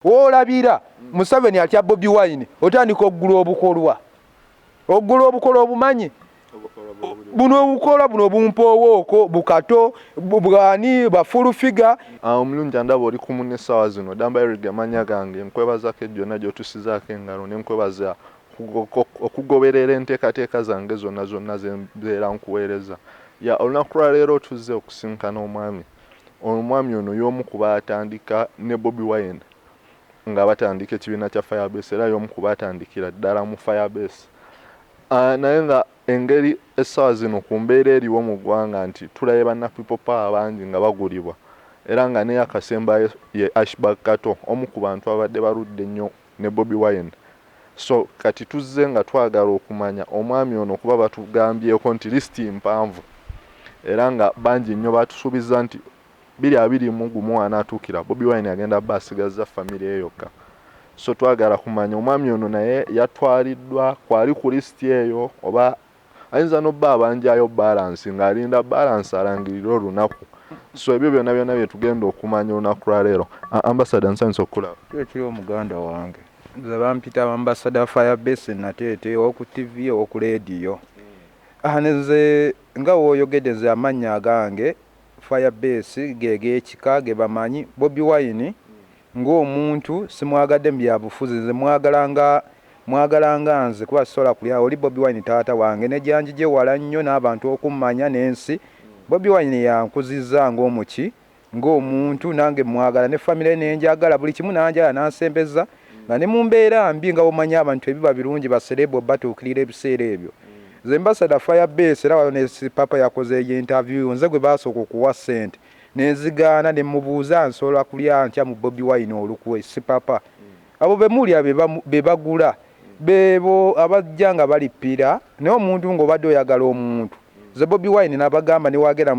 Olabira Museveni atya Bobi Wine otandika oggula obukolwa obumanyi buno obukola buno bumpowooko bukato bwani bafulu figa omulungi ndaba oli kumu n'essaawa zino Damba Eric amanya gange nkwebazako gyonna gy'otusizaako engalo ne nkwebaza okugoberera enteekateeka zange zonna ze mbeera nkuweereza olunaku lwa leero tuzze okusinkana omwami ono y'omu ku baatandika ne Bobi Wine nga batandika ekibiina kya Firebase era y'omu ku baatandikira ddala mu Firebase naye nga engeri essaawa zino ku mbeera eriwo mu ggwanga nti tulabe banna people power bangi nga bagulibwa era nga ne akasembayo ye Ashback Kato omu ku bantu abadde baludde nnyo ne Bobi Wine. So kati tuzze nga twagala okumanya omwami ono kuba batugambyeko nti lisiti mpanvu era nga bangi nnyo batusuubiza nti 2021 anaatuukira Bobi Wine agenda baasigaza famire yokka. So twagala kumanya omwami ono naye yatwaliddwa kwali ku lisiti eyo oba ayinza n'obba abanjayo balance ng'alinda balance alangirira olunaku. So ebyo byonna bye tugenda okumanya olunaku lwa leero. Ambassador nsanyusa okukulaba. Kiri omuganda wange nze bampita Ambassador Firebase nateete oku TV oku radio. Nze nga wooyogedde nze amannya agange Firebase gekika ge bamanyi Bobi Wine ng'omuntu simwagadde mu byabufuzi nze mwagalanga nze kuba sola kulya oli Bobi Wine taata wange ne gyanjije wala nnyo n'abantu okummanya n'ensi Bobi Wine yankuzizza ng'omuki ng'omuntu nange mwagala ne family nenjagala buli kimu nanjala nansembeza nga ne mu mbeera mbi nga omanya abantu ebiba birungi baserebo batuukirira ebiseera ebyo nze Ambassador Firebase era wano ne papa yakoze interview nze gwe basooka okuwa ssente nezigaana ne mubuuza nsobola kulya ntya mu Bobi Wine olukwe si papa abo bemulya be bagula bebo abajja nga balippira naye omuntu ng'obadde oyagala omuntu ze Bobi Wine n'abagamba ne wagera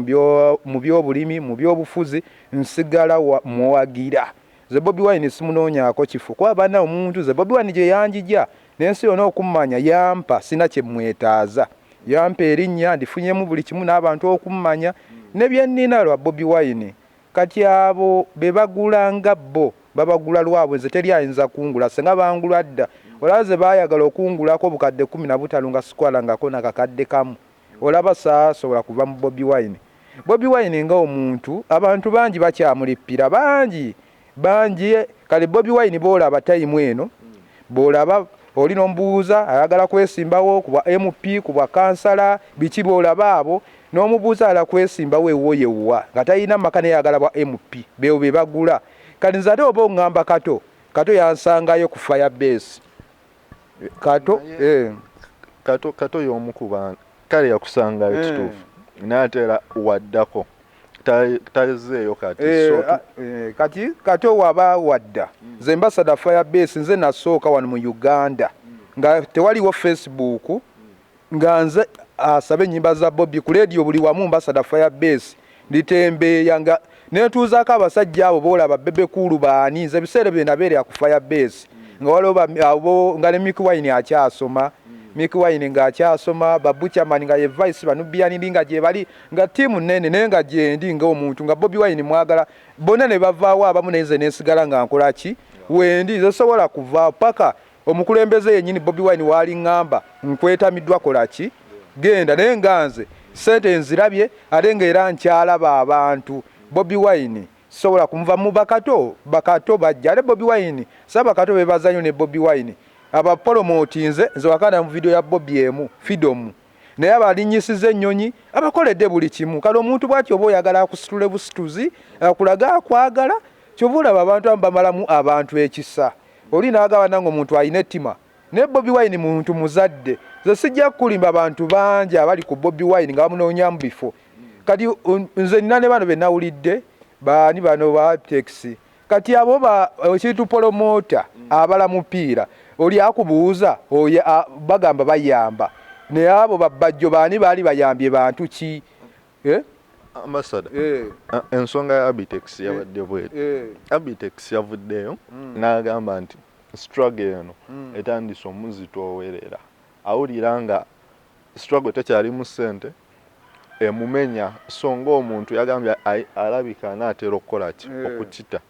mu by'obulimi mu by'obufuzi nsigala muwagira ze Bobi Wine simunoonyaako kifu kuba bana omuntu ze Bobi Wine gye yanjija n'ensi yonna okummanya yampa sina kye mwetaaza yampa erinnya ndifunyemu buli kimu n'abantu okummanya ne byennina lwa Bobi Wine kati abo be bagula nga bo babagula lwabwe nze teri ayinza kungula senga bangula dda olaze baayagala okungulako bukadde 15 nga sikwalangako nakakadde kamu olaba saasobola kuva mu Bobi Wine. Bobi Wine nga omuntu abantu bangi bakyamulippira bangi kale Bobi Wine boolaba tayimu eno boolaba oli n'omubuuza ayagala kwesimbawo ku bwa MP ku bwa kansala biki boolaba abo n'omubuuza ala kwesimbawo ewo yewwa nga talina maka neyagala bwa MP beewo be bagula kati nze ate oba oŋŋamba kato yansangayo ku Firebase kato y'omu ku bantu kale yakusangayo kituufu n'ateera waddako tazeeyo kati kato waba wadda nze Ambassador Firebase nze nasooka wano mu Uganda nga tewaliwo Facebook nga nze asaba ennyimba za Bobi ku radio buli wamu Ambassador Firebase nditembeeya nga netuuzaako abasajja abo boolaba bebekulu baani nze ebiseera bye nabeerera ku Firebase nga waliwo nga ne Mick Wine akyasoma Mick Wine ng'akyasoma Babuchaman nga ye vice banubiyaniri nga gye bali nga tiimu nnene naye nga gyendi ng'omuntu nga Bobi Wine mwagala bonna ne bavaawo abamu nenze neesigala nga nkola ki wendi nze sobola kuvaawo paka omukulembeze yennyini Bobi Wine waali ŋŋamba nkwetamiddwa kola ki genda naye nga nze ssente nzirabye ate ng'era nkyalaba abantu Bobi Wine sobola kumuva mu bakato bajja ate Bobi Wine sabakato bebaza nnyo ne Bobi Wine abapromoti nze wakanda mu video ya Bobi emu Freedom naye abalinyisiza ennyonyi abakoledde buli kimu kale omuntu bw'atyo oba oyagala akusitule busituzi akulaga akwagala kyova olaba abantu bamalamu abantu ekisa oli naagaba nange omuntu alina ettima naye Bobi Wine muntu muzadde nze sijja kulimba abantu bangi abali ku Bobi Wine nga bamunoonyamu bifo kati nze nina ne bano be nawulidde baani bano ba taxi kati abo ekintu promota abala mupiira oli akubuuza bagamba bayamba naye abo babajjo baani baali bayambye bantu ki Ambassador ensonga ya Abitex yabadde bwete Abitex yavuddeyo n'agamba nti struggle eno etandise omuzito owerera awulira nga struggle tekyali mu ssente emumenya so ng'omuntu yagambye alabika anaatera okukola ki okukita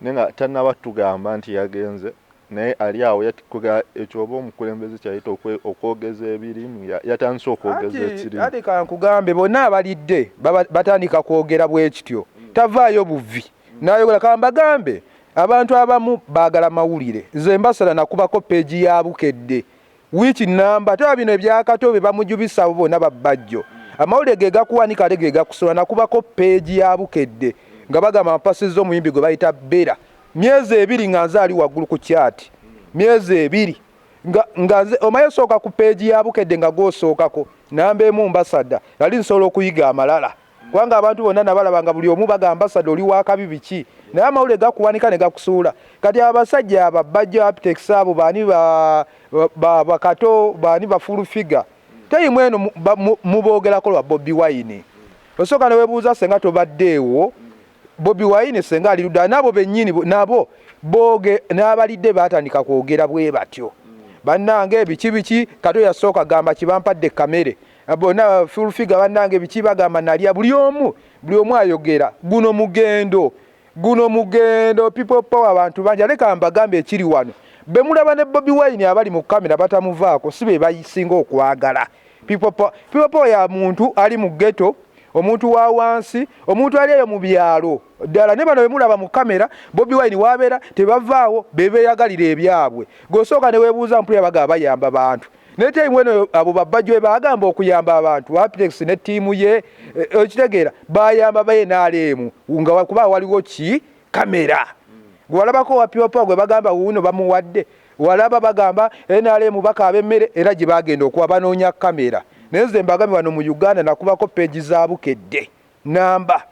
nenga tanaba tugamba nti yagenze naye ali awo yatikuga ekyoba omukulembeze kyayita okwogeza ebirimu yatandise okwogeza ekirimu. Ate kankugambe bonna abalidde batandika kwogera bwe kityo tavaayo buvi nayogera kambagambe abantu abamu baagala mawulire nze mbasala nakubako peegi ya Bukedde wiiki namba taba bino ebyakatobe bamujubisa bonna babbajjo amawulire ge gakuwanika ate ge gakusola nakubako peegi ya Bukedde nga bagamba mpasizza omuyimbi gwe bayita Bera myezi 2 nga nze ali waggulu ku kyati myezi 2 nga omaye sooka ku peegi ya Bukedde nga goosookako namba emu Mbasada yali nsobola okuyiga amalala kubanga abantu bonna nabalaba nga buli omu bagamba Mbasada oli wakabi biki naye amawulire gakuwanika ne gakusuula kati abasajja ababajja apitex abo baani bakato baani bafulufiga tayimu eno muboogerako lwa Bobi Wine osooka ne weebuuza senga tobaddeewo Bobi Wine senga alirudda nabo bennyini nabo booge n'abalidde baatandika kwogera bwe batyo bannange ebiki kato yasooka gamba kibampadde kamere bonna fulufiga bannange biki bagamba nalya buli omu ayogera guno mugendo people power abantu banja leka mbagambe ekiri wano bemulaba ne Bobi Wine abali mu kamera batamuvaako sibe bayisinga okwagala people power ya muntu ali mu ghetto omuntu wa wansi omuntu ali eyo mu byalo ddala ne bano bemulaba mu kamera Bobi Wine wabeera tebavaawo bebeeyagalira ebyabwe gosooka ne weebuuza mpulira bagamba bayamba abantu nete imweno abo babajwe bagamba okuyamba abantu Apex ne tiimu ye okitegeera bayamba baye nalemu nga kuba waliwo ki kamera gwalabako wapiwa gwe bagamba uno bamuwadde walaba bagamba nalemu bakabe mmere era gibagenda okuwa banoonya kamera neze mbagambi wano mu Uganda nakubako peji za Bukedde namba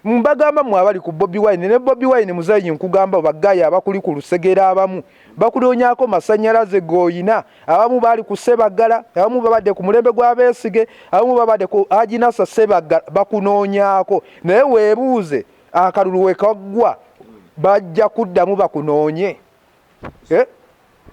mbagamba mwabali ku Bobi Wine ne Bobi Wine muzayi nkugamba bagaya abakuli ku lusegera abamu bakudoonyako masanyalaze goyina abamu bali ku Sebagala abamu babadde ku mulembe gwa Beesige abamu babadde ku Ajinasa Sebagala bakunoonyako naye weebuuze akalulu wekagwa bajja kuddamu bakunoonye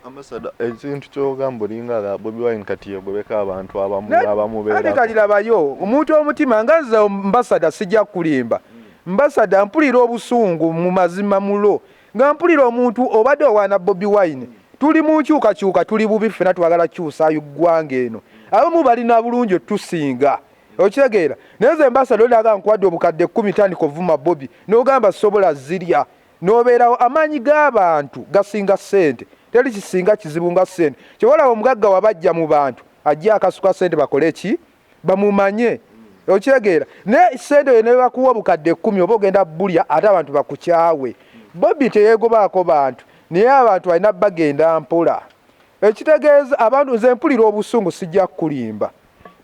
Ambassador ekintu kyogamba olinga Bobi Wine kati yegobeka abantu abamu beera ate kalirabayo omuntu omutima ngaza Ambassador sijja kulimba Ambassador mpulira obusungu mu mazima mulo nga mpulira omuntu obadde owaana Bobi Wine tuli mu kyuka tuli bubi ffena twagala kyusa ggwanga eno abamu balina bulungi tusinga okitegeera neze Ambassador olaga nkwadde obukadde 10 tandika ovuma Bobi n'ogamba sobola zirya n'obeerawo amaanyi g'abantu gasinga ssente teri kisinga kizibu nga ssente kyobola omugagga wabajja mu bantu ajja akasuka ssente bakole ki bamumanye okitegeera ne ssente ne bakuwa obukadde 10 oba ogenda bulya ate abantu bakukyawe Bobi teyegobaako bantu naye abantu balina bagenda mpola ekitegeeza abantu nze mpulira obusungu sijja kulimba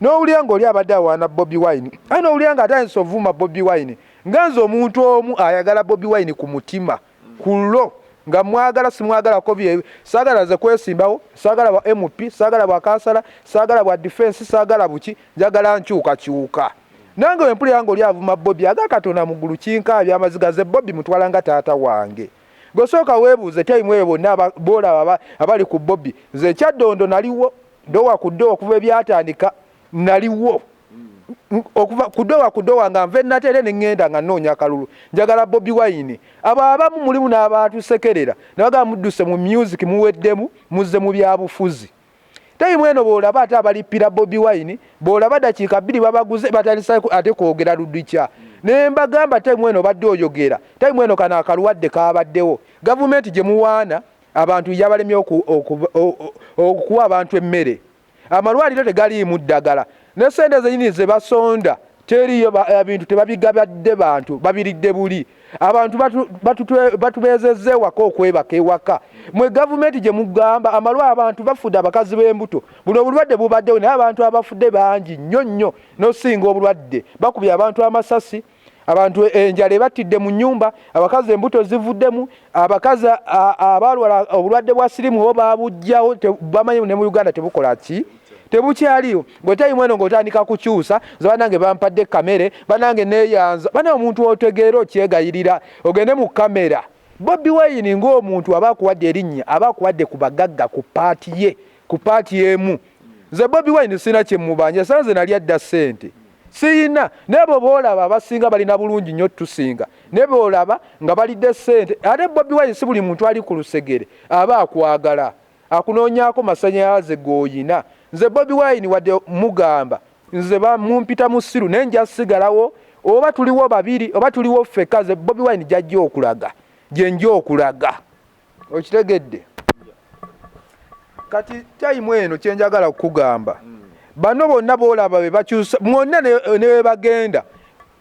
n'owulira ng'oli abadde awaana Bobi Wine ano owulira nga atandise ovuma Bobi Wine nganze omuntu omu ayagala Bobi Wine ku mutima kulo nga mwagala simwagala ko bye sagala ze kwesimbawo sagala wa MP sagala wa kansala sagala wa defense sagala buki njagala nkyuka nange empulira ng'oli avuma Bobi aga Katonda mugulu kinka byamaziga ze Bobi mutwalanga taata wange gosooka weebuuze time ebo bola abali ku Bobi ze kyaddondo naliwo dowa kudowa kuva ebyatandika naliwo okuva kudowa nga nve natere n'engenda nga noonya kalulu njagala Bobi Wine abamu mulimu n'abantu sekerera nabaga mudduse mu music muweddemu muzze mu byabufuzi time eno boolaba ate abalipira Bobi Wine boolaba dakiika 2 babaguze batandisa ate kwogera ludikya ne mbagamba time eno badde oyogera time eno kana akaluwadde kabaddewo gavumenti gye muwaana abantu yabalemye okuwa abantu emmere amalwaliro tegaliimu ddagala ne sente zenyini ze basonda teriyo ebintu tebabigabadde bantu babiridde buli abantu batubezezze wako okwebaka ewaka mwe gavumenti gye mugamba amalwa abantu bafudde abakazi b'embuto buno obulwadde bubaddewo naye abantu abafudde bangi nnyo n'osinga obulwadde bakubye abantu amasasi abantu enjala ebatidde mu nyumba abakazi embuto zivuddemu abakazi abalwala obulwadde bwa sirimu bo babujjawo bamanyi ne mu Uganda tebukola ki tebukyaliyo ng'otayimwe eno ng'otandika kukyusa ze banange bampadde kamere banange neeyanza bana omuntu otegeera okyegayirira ogende mu kamera Bobi Wine ng'omuntu aba akuwadde erinnya aba akuwadde ku bagagga ku paati emu ze Bobi Wine sina kye mubanja sanze nali adda ssente siyina nebo boolaba abasinga balina bulungi nnyo tusinga ne bolaba nga balidde ssente ate Bobi Wine si buli muntu ali ku lusegere aba akwagala akunoonyaako masannyalaze g'oyina nze Bobi Wine wadde mugamba nze bamumpita mu ssiru naye nja sigalawo oba tuliwo babiri oba tuliwo ffekka ze Bobi Wine jajja okulaga gye nja okulaga okitegedde kati tayimu eno kyenjagala okugamba bano bonna boolaba be bakyusa mwonna ne we bagenda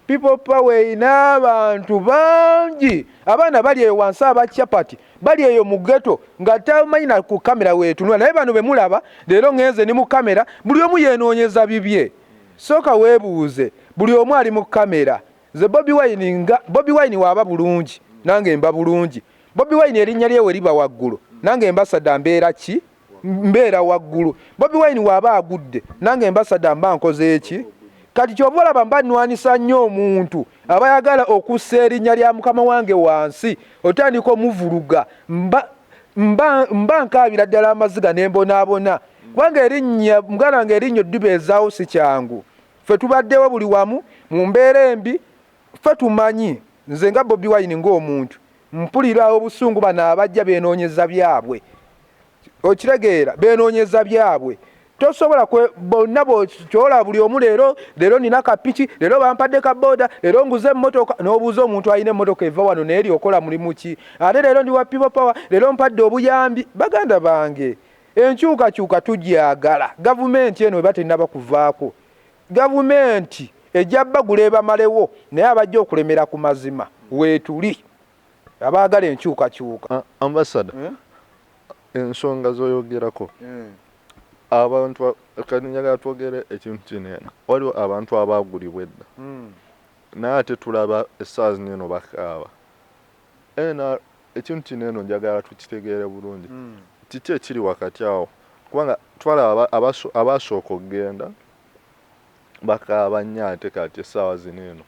people power n'abantu bangi abaana bali eyo wansi abacyapati bali eyo mu ghetto nga tamanyi na ku kamera weetunula naye bano be mulaba leero ngenze ni mu kamera buli omu yeenoonyeza bibye sooka weebuuze buli omu ali mu kamera ze Bobi Wine waaba bulungi nange mba bulungi Bobi Wine erinnya lye we liba waggulu nange mbasada mbeera waggulu Bobi Wine waaba agudde nange mbasada mba nkoze eki kati kyova olaba mba nnwanisa nnyo omuntu abayagala okussa erinnya lya mukama wange wansi otandika omuvuluga mba nkaabira ddala amaziga ne mbonaabona kubanga erinnya muganda nga erinnya oddibeezaawo si kyangu ffe tubaddewo buli wamu mu mbeera embi ffe tumanyi nze nga Bobi Wine ng'omuntu mpulira obusungu bano abajja beenoonyeza byabwe okitegeera beenoonyeza byabwe tosobola bonna kyola buli omu leero nina kapiki leero bampadde ka boda leero nguze emmotoka n'obuuza omuntu alina emmotoka eva wano naye lyokola mulimu ki ate leero ndi wa people power leero mpadde obuyambi baganda bange enkyukakyuka tujyagala gavumenti eno eba tennaba kuvaako gavumenti ejja bagula ebamalewo naye abajja okulemera ku mazima weetuli abaagala enkyukakyuka ambassador ensonga zoyogerako abantu kanyaga twogere ekintu kinene waliwo abantu abagulibwa edda naye ate tulaba essaazi neno bakaaba ena ekintu kinene njagala tukitegeere bulungi kiki ekiri wakati awo kubanga twalaba abasooka okugenda bakaaba nnyo ate kati essaawa zino eno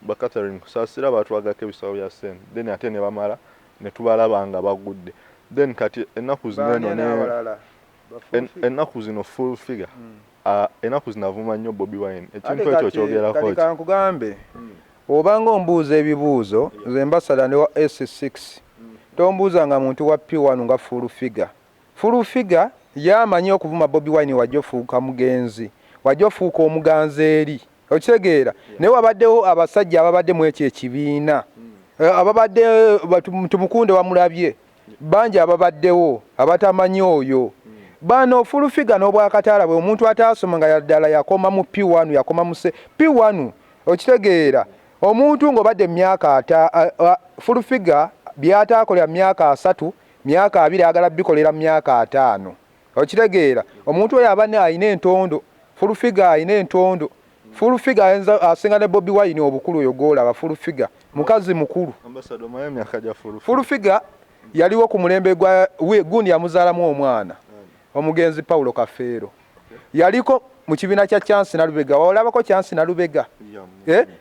bakatering kusaasira batwagako ebisawo bya ssente then ate ne bamala ne tubalaba nga bagudde then kati ennaku zino eno ennaku zino full figure ennaku zinavuma nnyo Bobi Wine ekintu ekyo kyogerako kati kankugambe obanga ombuuza ebibuuzo nze mbasala ne wa S6 tombuuza nga muntu wa P1 nga full figure yamanyi okuvuma Bobi Wine wajja ofuuka mugenzi wajja ofuuka omuganzi eri okitegeera naye wabaddewo abasajja ababadde mu ekyo ekibiina ababadde tumukunde wamulabye bangi ababaddewo abatamanyi oyo bano full figure n'obwakataala bwe omuntu ataasoma nga yaddala yakoma mu P1 yakoma mu P1 okitegeera omuntu ng'obadde emyaka full figure byataakolera myaka 3 myaka 2 agala bikolera myaka 5 okitegeera omuntu oyo abane ayina entondo full figure ayina entondo full figure asinga ne Bobi Wine obukulu oyo goolaba full figure mukazi mukulu ambassador Miami akaja full figure yaliwo ku mulembe gwa gundi yamuzaalamu omwana omugenzi Paulo Kafeero yaliko mu kibiina kya Chance Nalubega olabako Chance Nalubega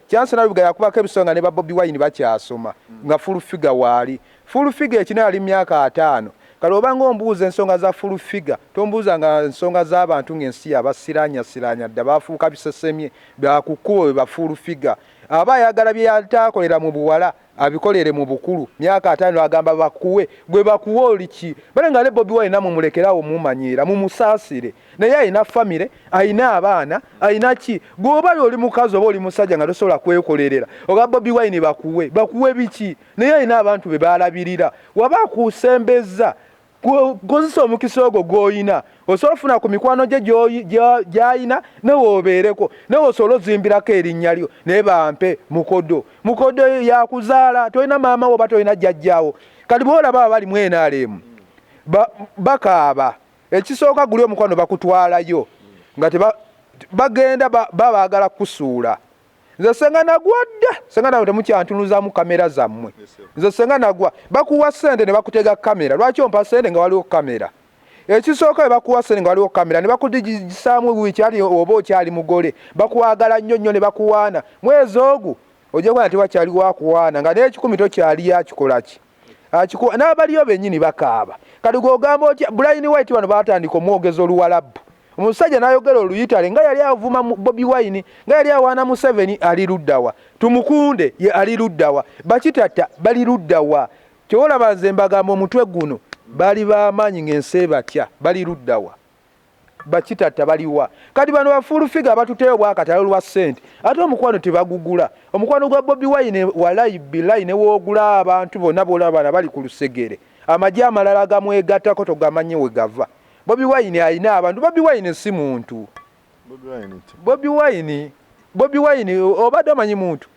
Chance Nalubega yakubako ebisonga ne ba Bobi Wine bakyasoma nga full figure waali full figure ekino yali myaka 5 kale obanga ombuuza ensonga za full figure tombuuza nga ensonga z'abantu ng'ensi abasiranya dda bafuuka bisesemye bakukuwe ba full figure aba ayagala bye yataakolera mu buwala abikolere mu bukulu myaka 5 agamba bakuwe gwe bakuwe oliki bale nga ne Bobi Wine namumulekerawo mumanyira mumusaasire naye ayina famire ayina abaana ayina ki gwoba oli mukazi oba oli musajja nga tosobola kwekolerera oga Bobi Wine bakuwe biki naye ayina abantu be balabirira waba kusembeza kozesa omukisa ogwo gw'oyina osobola ofuna ku mikwano gye gy'ayina newobeereko newe osobola ozimbirako erinnya lyo naye bampe mukodo yakuzaala tolina maama wo oba tolina jjajjaawo kati boolaba abali mu NRM bakaaba ekisooka guli omukwano bakutwalayo nga bagenda babaagala kusuula nze senga nagwa dda senga nawe temukyantunuzamu kamera zammwe nze senga nagwa bakuwa ssente ne bakutega kamera lwaki ompa ssente nga waliwo kamera ekisooka bwe bakuwa ssente nga waliwo kamera ne bakudigisaamu wikyali oba okyali mugole bakwagala nnyo ne bakuwaana mwezi ogwo ojja kuba tewakyali wakuwaana nga n'ekikumi tokyali yakikolaki n'abaliyo bennyini bakaaba kati gw'ogamba otya Brian White bano baatandika omwogezi oluwalabu omusajja n'ayogera oluyitale nga yali avuma Bobi Wine nga yali awaana Museveni ali luddawa tumukunde ye ali luddawa bakitatta bali luddawa kyolaba nze mbagamba omutwe guno bali bamaanyi ng'ensi batya bali luddawa bakitatta baliwa kati bano bafulufiga abatuteyo bwakatalo lwa ssente ate omukwano tebagugula omukwano gwa Bobi Wine walayi bilayi ne woogula abantu bonna bolabana bali ku lusegere amagye amalala gamwegattako togamanye we gava Bobi Wine alina abantu Bobi Wine si muntu Bobi Wine obadde omanyi muntu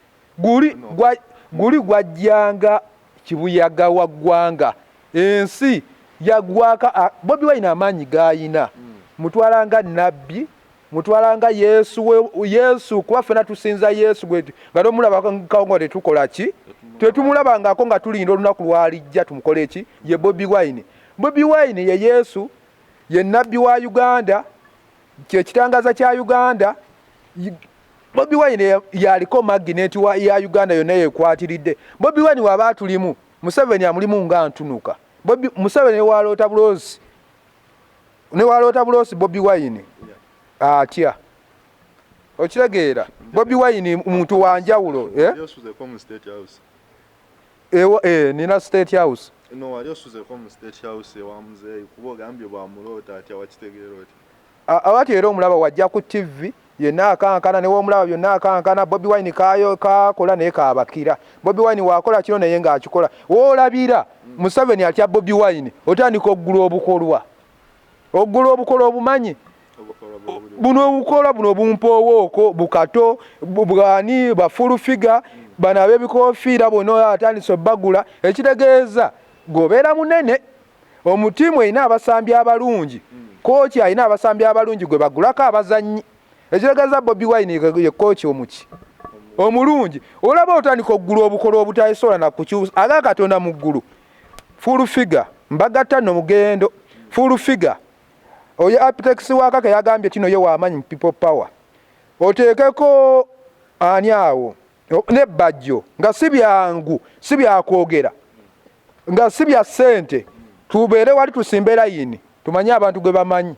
guli gwajjanga kibuyaga wa ggwanga ensi yagwaka Bobi Wine amaanyi gayina mutwalanga nabbi mutwalanga Yesu kuba ffena tusinza Yesu gwetu nga tomulabako nga tetukola ki tetumulabangako nga tulinda olunaku lwalijja tumukole ki ye Bobi Wine ye Yesu ye nabbi wa Uganda kyekitangaza kya Uganda Bobi Wine yaliko magnet ya Uganda yonna yekwatiridde Bobi Wine waba tulimu Museveni amulimu nga ntunuka Museveni ne walota bulosi Bobi Wine atya okitegeera Bobi Wine muntu wanjawulo nina State House no wali osuzeko mu State House ewamuzeeyi kuba ogambye bwamulota atya wakitegeera oti awati era omulaba wajja ku TV yenna akankana ne w'omulaba byonna akankana Bobi Wine kakola naye kaabakira Bobi Wine wakola kino naye ng'akikola woolabira Museveni atya Bobi Wine otandika oggula obukolwa obumanyi buno obukola buno bumpoowooko bukato bwani bafulufiga bano ab'ebikoofiira bonna atandise obbagula ekitegeeza gobeera munene omutimu erina abasambi abalungi kooki alina abasambi abalungi gwe bagulako abazannyi ekitegeeza Bobi Wine ye kooki omuki omulungi olaba otandika oggula obukola obutayisobola nakukyusa agakatonda mu ggulu fulufiga mbagatta nno mugendo fulufiga oyo Apex wakaka yagambye kino ye wamanyi people power oteekeko ani awo ne bajjo nga si byangu si byakwogera nga si bya ssente tubeere wali tusimbe layini tumanye abantu gwe bamanyi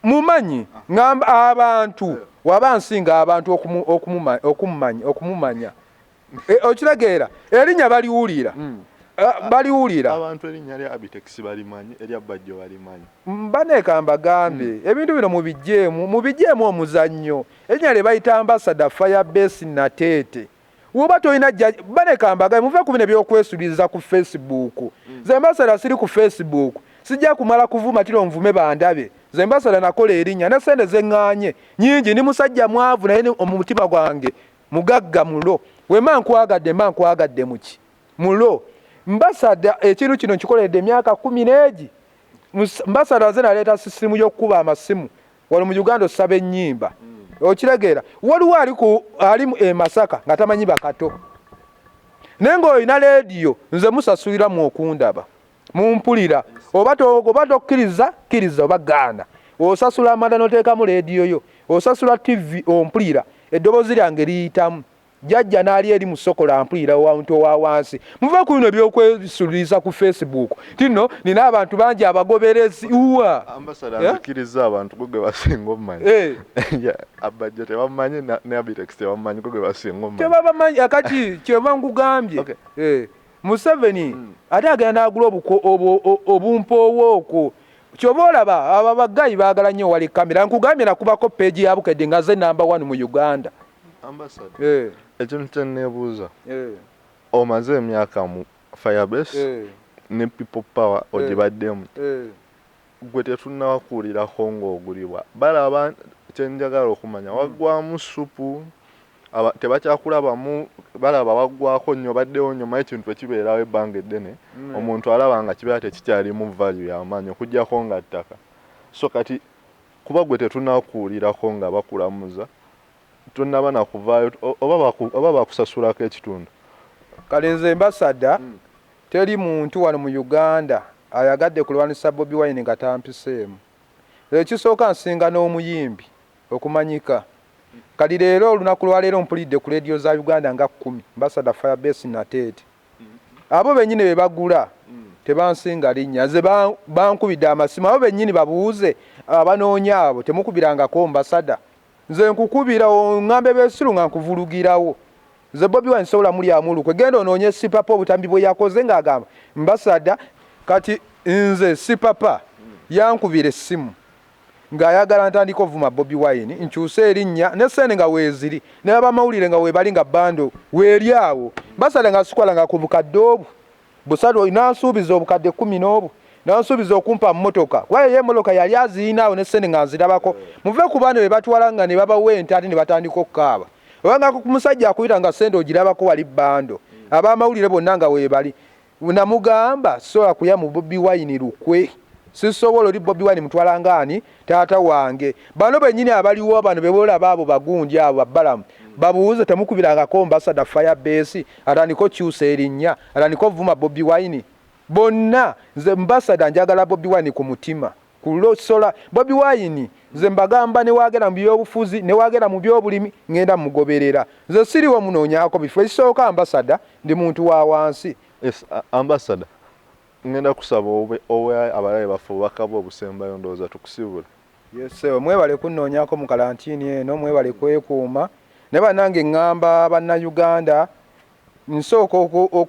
mumanyi ngamba abantu waba nsinga abantu okumumanya okitegeera erinnya baliwulira baliwulira abantu erinnya lya Abitex balimanyi erya bajjo balimanyi mbaneeka mbagambe ebintu bino mubijjeemu omuzannyo erinnya lye bayita Ambassador Firebase Nateete woba tolina baneeka mbagambe muve ku bino ebyokwesuliza ku Facebook ze Ambassador siri ku Facebook sijja kumala kuvuma tiro nvume bandabe ze Ambassador nakola erinnya ne sente zeŋŋaanye nyingi ni musajja mwavu naye omutima gwange mugagga mulo wema nkwagadde muki mulo Ambassador ekintu kino nkikoledde emyaka 10 Ambassador ze naleeta sisimu y'okkuba amasimu wano mu Uganda osaba ennyimba okitegeera waliwo ali Masaka nga tamanyi bakato naye ng'olina leediyo nze musasulira mu okundaba mumpulira oba tokkiriza oba gaana osasula amanda n'oteekamu leediyo yo osasula TV ompulira eddoboozi lyange liyitamu jjajja n'ali eri mu sokola ampulira wantu owa wansi muve ku bino ebyokwesuliza ku Facebook tino nina abantu bangi abagoberezi Ambassador nzikiriza abantu gwe basinga omumanyi abajja tebamanyi ne Abitex tebamanyi gwe basinga omumanyi tebamanyi akati kyeva nkugambye Museveni ate agenda n'agula obumpoowooko kyoba olaba abo abaggayi baagala nnyo wali kamera nkugambye nakubako peegi ya Bukedde nga ze number 1 mu Uganda Ambassador ekintu kye neebuuza omaze emyaka mu Firebase ne people power ogibaddemu gwe tetunnawakuulirako ng'ogulibwa balaba kyenjagala okumanya waggwamu supu tebakyakulabamu balaba waggwako nnyo baddewo nnyo maye ekintu ekibeerawo ebbanga eddene omuntu alaba nga kibeera tekikyalimu value y'amaanyi okuggyako nga ttaka so kati kuba gwe tetunnawakuulirako nga bakulamuza tonnaba nakuvaayo oba bakusasulako ekitundu kale nze Ambassador teri muntu wano mu Uganda ayagadde kulwanisa Bobi Wine nga tampiseemu ekisooka nsinga n'omuyimbi okumanyika kali leero olunaku lwaleero mpulidde ku leediyo za Uganda nga 10 Ambassador Firebase Nateete abo bennyini be bagula tebansinga linnya nze bankubidde amasimu abo bennyini babuuze abanoonya abo temukubirangako Ambassador nze nkukubira oŋŋambe besiru nga nkuvulugirawo nze Bobi Wine nsobola mulyamu olukwe genda onoonye Sipapa obutambi bwe yakoze ng'agamba Ambassador kati nze Sipapa yankubira essimu ng'ayagala ntandika ovuma Bobi Wine nkyuse erinnya ne sente nga weeziri ne abamawulire nga weebali nga bando weeri awo Ambassador nga sikwala nga ku bukadde obwo busado nansuubiza obukadde 10 n'obwo nansuubiza okumpa mmotoka kwaye ye mmotoka yali aziinaawo ne sente nga nzirabako muve ku baana be batwala nga ne babawa ente ate ne batandika okukaaba obanga ku musajja akuyita nga sente ogirabako wali bando abamawulire bonna nga weebali namugamba sola kuya mu Bobi Wine lukwe sisobola oli Bobi Wine mutwala ngaani taata wange bano bennyini abaliwo bano bebola baabo bagundi abo babalamu babuuze temukubirangako Ambassador Firebase atandika kyusa erinnya atandika vuma Bobi Wine bonna nze Ambassador njagala Bobi Wine ku mutima kulosola Bobi Wine nze mbagamba ne wagera mu byobufuzi ne wagera mu byobulimi ngenda mugoberera nze siriwo munoonyaako bifo ekisooka Ambassador ndi muntu wa wansi. Yes, Ambassador ngenda kusaba owe abalabe baffe bakabo obusembayo ndowooza tukusibula. Yes, mwebale kunnoonyaako mu kalantini eno mwebale kwekuuma ne bannange ngamba bannayuganda nsooka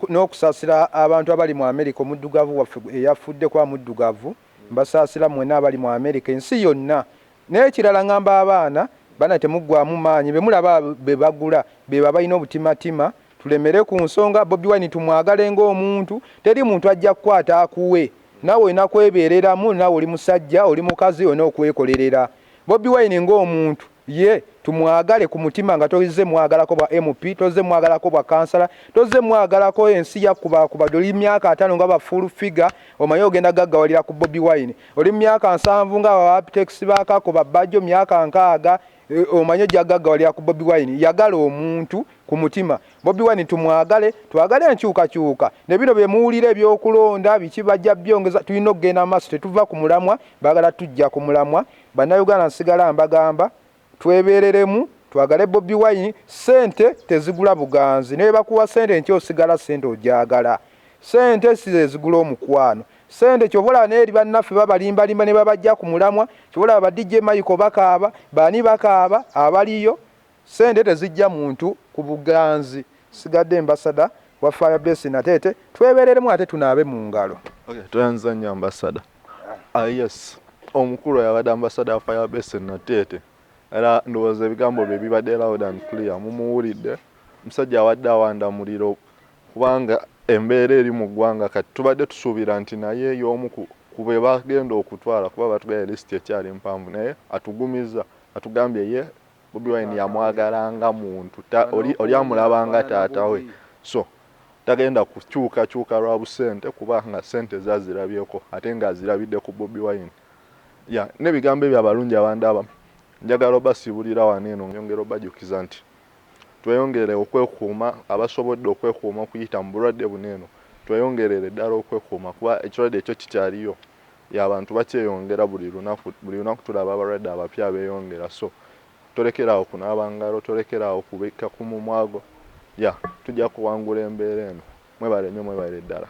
n'okusaasira abantu abali mu Amerika omuddugavu waffe eyafudde kwa muddugavu mbasaasira mwenna abali mu Amerika ensi yonna naye kirala ngamba abaana temuggwamu maanyi be mulaba be bagula be babalina obutimatima tulemere ku nsonga Bobi Wine tumwagale ng'omuntu teri muntu ajja kukwata akuwe nawe olina kwebeereramu nawe oli musajja oli mukazi olina okwekolerera Bobi Wine ng'omuntu ye tumwagale ku mutima nga toze mwagalako bwa MP toze mwagalako bwa kansala toze mwagalako ensi yakuba doli myaka 5 nga ba full figure omanyi ogenda gaggawalira ku Bobi Wine oli myaka 7 nga ba Aptex bakako babajjo myaka 6 omanyi jagaggawalira ku Bobi Wine yagala omuntu ku mutima Bobi Wine tumwagale twagale enkyuka ne bino bye muwulira ebyokulonda biki bajja byongeza tulina okugenda maaso tetuva ku mulamwa bagala tujja ku mulamwa bannayuganda nsigala mbagamba twebereremu twagale Bobi Wine sente tezigula buganzi ne bakuwa sente nti osigala sente ojagala sente sizigula omukwano sente kyobola ne bannaffe babalimba ne babajja ku mulamwa kyobola ba DJ Michael bakaaba bani bakaaba abaliyo sente tezijja muntu ku buganzi sigadde Ambassador wa Firebase natete twebereremu ate tunaabe mu ngalo. Okay, tuanza nnyo Ambassador. Yes, omukulu yabadde Ambassador wa Firebase natete era ndowooza ebigambo bye bibadde loud and clear mumuwulidde musajja awadde awanda muliro kubanga embeera eri mu ggwanga kati tubadde tusuubira nti naye y'omu ku be bagenda okutwala kuba batugaye lisiti ekyali mpanvu naye atugumiza atugambye ye Bobi Wine yamwagalanga muntu oli amulabanga taata we so tagenda kukyuka lwa busente kubanga sente zazirabyeko ate nga azirabidde ku Bobi Wine n'ebigambo ebyo abalungi abandaba njagala obasibulira wano eno nyongera obajukiza nti tweyongere okwekuuma abasobodde okwekuuma okuyita mu bulwadde buno tweyongerere ddala okwekuuma kuba ekirwadde ekyo kikyaliyo y'abantu bakyeyongera buli lunaku tulaba abalwadde abapya beeyongera so tolekeraawo kunaaba ngalo tolekeraawo kubikka ku mumwago tujja kuwangula embeera eno mwebale nnyo mwebale ddala.